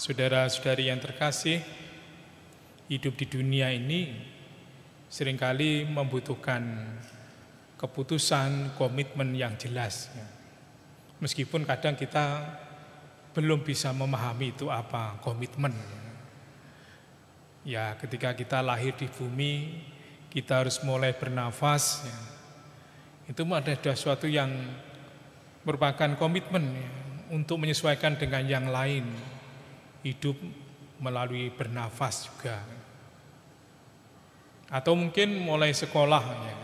Saudara-saudari yang terkasih, hidup di dunia ini seringkali membutuhkan keputusan, komitmen yang jelas. Meskipun kadang kita belum bisa memahami itu apa komitmen. Ya, ketika kita lahir di bumi, kita harus mulai bernafas. Itu ada sesuatu yang merupakan komitmen untuk menyesuaikan dengan yang lain. Hidup melalui bernafas juga. Atau mungkin mulai sekolah ya.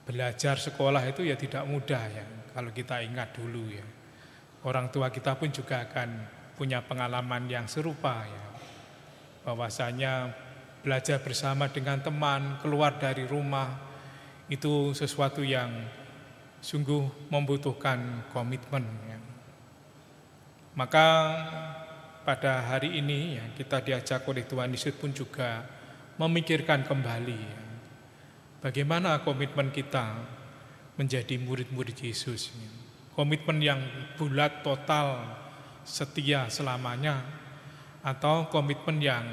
Belajar sekolah itu ya tidak mudah ya. Kalau kita ingat dulu ya. Orang tua kita pun juga akan punya pengalaman yang serupa ya. Bahwasanya belajar bersama dengan teman, keluar dari rumah itu sesuatu yang sungguh membutuhkan komitmen ya. Maka pada hari ini ya, kita diajak oleh Tuhan Yesus pun juga memikirkan kembali ya, bagaimana komitmen kita menjadi murid-murid Yesus. Komitmen yang bulat, total, setia selamanya, atau komitmen yang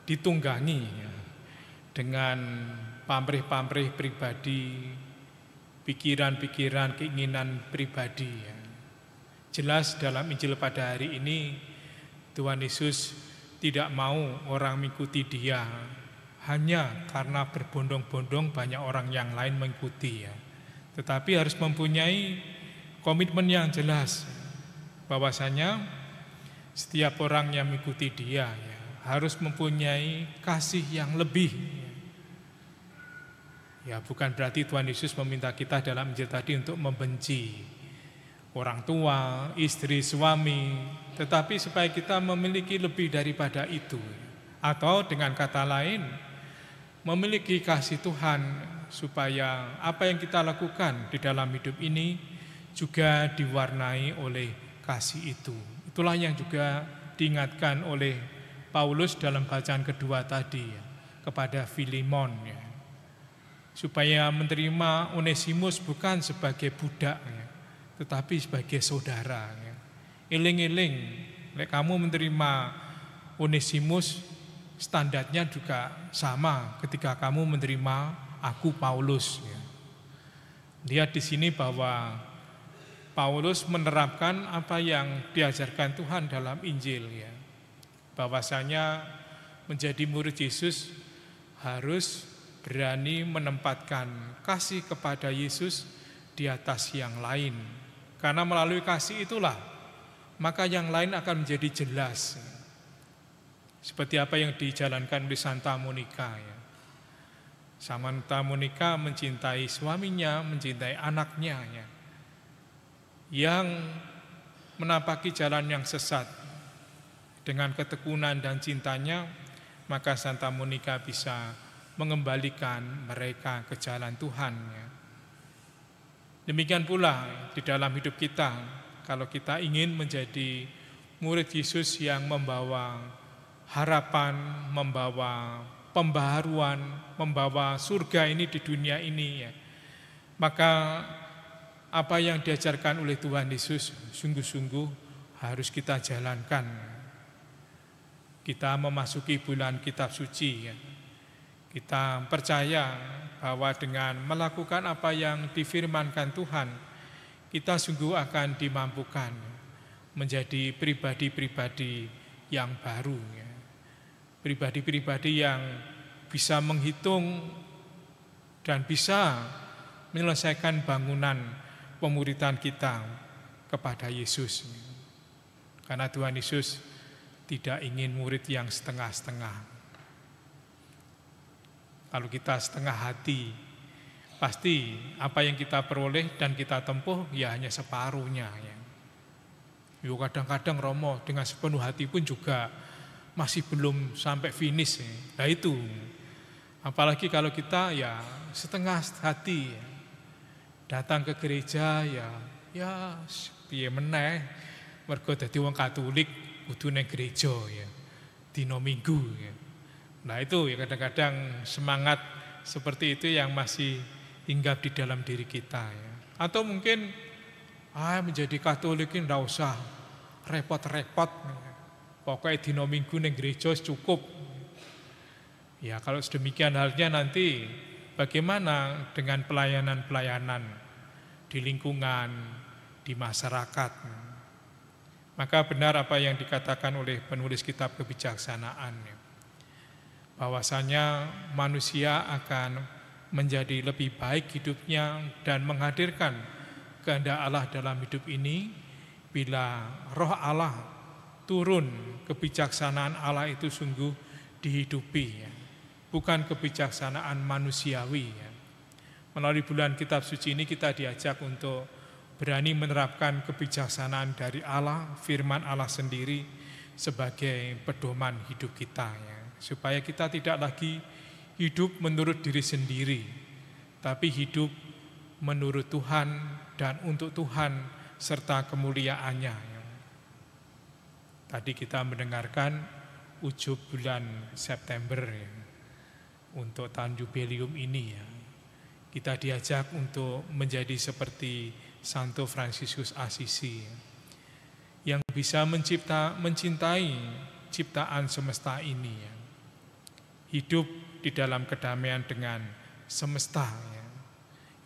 ditunggangi ya, dengan pamrih-pamrih pribadi, pikiran-pikiran, keinginan pribadi ya. Jelas dalam Injil pada hari ini Tuhan Yesus tidak mau orang mengikuti dia hanya karena berbondong-bondong banyak orang yang lain mengikuti ya. Tetapi harus mempunyai komitmen yang jelas bahwasanya setiap orang yang mengikuti dia ya, harus mempunyai kasih yang lebih. Ya, bukan berarti Tuhan Yesus meminta kita dalam Injil tadi untuk membenci orang tua, istri, suami, tetapi supaya kita memiliki lebih daripada itu. Atau dengan kata lain, memiliki kasih Tuhan supaya apa yang kita lakukan di dalam hidup ini juga diwarnai oleh kasih itu. Itulah yang juga diingatkan oleh Paulus dalam bacaan kedua tadi ya, kepada Filemon ya. Supaya menerima Onesimus bukan sebagai budak ya, tetapi sebagai saudara ya. Eling-eling, kamu menerima Onesimus, standarnya juga sama ketika kamu menerima aku Paulus ya. Lihat di sini bahwa Paulus menerapkan apa yang diajarkan Tuhan dalam Injil ya. Bahwasanya menjadi murid Yesus harus berani menempatkan kasih kepada Yesus di atas yang lain. Karena melalui kasih itulah maka yang lain akan menjadi jelas. Seperti apa yang dijalankan oleh Santa Monica ya. Santa Monica mencintai suaminya, mencintai anaknya ya, yang menapaki jalan yang sesat dengan ketekunan dan cintanya, maka Santa Monica bisa mengembalikan mereka ke jalan Tuhan ya. Demikian pula di dalam hidup kita, kalau kita ingin menjadi murid Yesus yang membawa harapan, membawa pembaharuan, membawa surga ini di dunia ini ya, maka apa yang diajarkan oleh Tuhan Yesus sungguh-sungguh harus kita jalankan. Kita memasuki bulan kitab suci ya. Kita percaya bahwa dengan melakukan apa yang difirmankan Tuhan, kita sungguh akan dimampukan menjadi pribadi-pribadi yang baru ya. Pribadi-pribadi yang bisa menghitung dan bisa menyelesaikan bangunan pemuridan kita kepada Yesus. Karena Tuhan Yesus tidak ingin murid yang setengah-setengah. Kalau kita setengah hati, pasti apa yang kita peroleh dan kita tempuh ya hanya separuhnya ya. Yo kadang-kadang Romo dengan sepenuh hati pun juga masih belum sampai finish ya. Nah itu, apalagi kalau kita ya setengah hati ya. Datang ke gereja ya piye meneh mergo dadi wong Katolik kudu nang gereja ya dina Minggu ya. Nah itu ya kadang-kadang semangat seperti itu yang masih hinggap di dalam diri kita ya. Atau mungkin menjadi Katolik ini enggak usah repot-repot. Pokoknya dino Minggu ning gereja cukup. Ya kalau sedemikian halnya nanti bagaimana dengan pelayanan-pelayanan di lingkungan, di masyarakat. Maka benar apa yang dikatakan oleh penulis kitab kebijaksanaan, bahwasanya manusia akan menjadi lebih baik hidupnya dan menghadirkan kehendak Allah dalam hidup ini bila roh Allah turun, kebijaksanaan Allah itu sungguh dihidupi, ya. Bukan kebijaksanaan manusiawi, ya. Melalui bulan kitab suci ini kita diajak untuk berani menerapkan kebijaksanaan dari Allah, firman Allah sendiri sebagai pedoman hidup kita, ya. Supaya kita tidak lagi hidup menurut diri sendiri, tapi hidup menurut Tuhan dan untuk Tuhan serta kemuliaannya, ya. Tadi kita mendengarkan ujub bulan September, ya. Untuk tahun jubileum ini, ya, kita diajak untuk menjadi seperti Santo Fransiskus Assisi, yang bisa mencintai ciptaan semesta ini, ya. Hidup di dalam kedamaian dengan semesta, ya.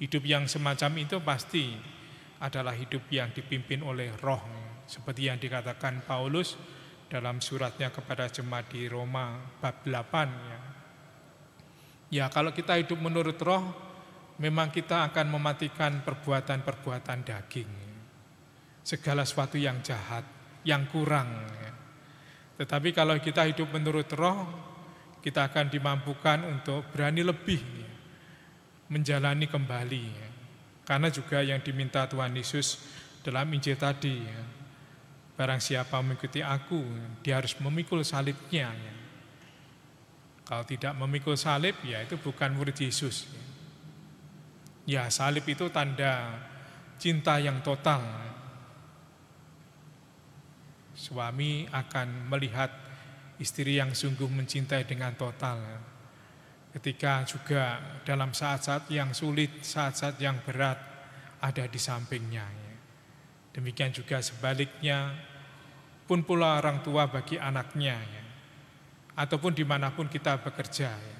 Hidup yang semacam itu pasti adalah hidup yang dipimpin oleh roh, ya. Seperti yang dikatakan Paulus dalam suratnya kepada jemaat di Roma bab 8, ya. Ya kalau kita hidup menurut roh, memang kita akan mematikan perbuatan-perbuatan daging, segala sesuatu yang jahat, yang kurang, ya. Tetapi kalau kita hidup menurut roh, kita akan dimampukan untuk berani lebih, ya, menjalani kembali, ya. Karena juga yang diminta Tuhan Yesus dalam Injil tadi, ya, barang siapa mengikuti aku, dia harus memikul salibnya, ya. Kalau tidak memikul salib, ya itu bukan murid Yesus. Ya salib itu tanda cinta yang total. Suami akan melihat istri yang sungguh mencintai dengan total. Ketika juga dalam saat-saat yang sulit, saat-saat yang berat ada di sampingnya. Demikian juga sebaliknya, pun pula orang tua bagi anaknya, ya. Ataupun dimanapun kita bekerja, ya.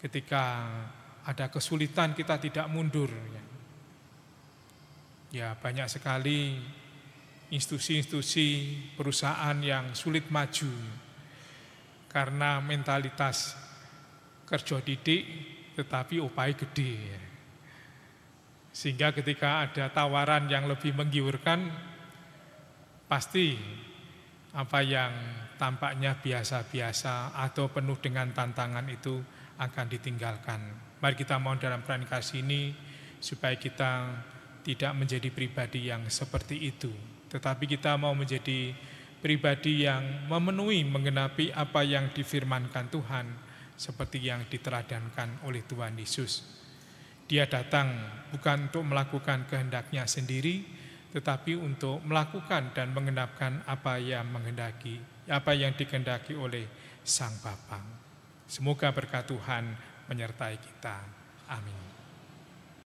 Ketika ada kesulitan kita tidak mundur, ya. Ya banyak sekali institusi-institusi perusahaan yang sulit maju karena mentalitas kerja didik tetapi upaya gede, ya. Sehingga ketika ada tawaran yang lebih menggiurkan, pasti apa yang tampaknya biasa-biasa atau penuh dengan tantangan itu akan ditinggalkan. Mari kita mohon dalam perayaan kasih ini supaya kita tidak menjadi pribadi yang seperti itu, tetapi kita mau menjadi pribadi yang memenuhi, menggenapi apa yang difirmankan Tuhan, seperti yang diteladankan oleh Tuhan Yesus. Dia datang bukan untuk melakukan kehendaknya sendiri, tetapi untuk melakukan dan menggenapkan apa yang dikehendaki oleh Sang Bapa. Semoga berkat Tuhan menyertai kita. Amin.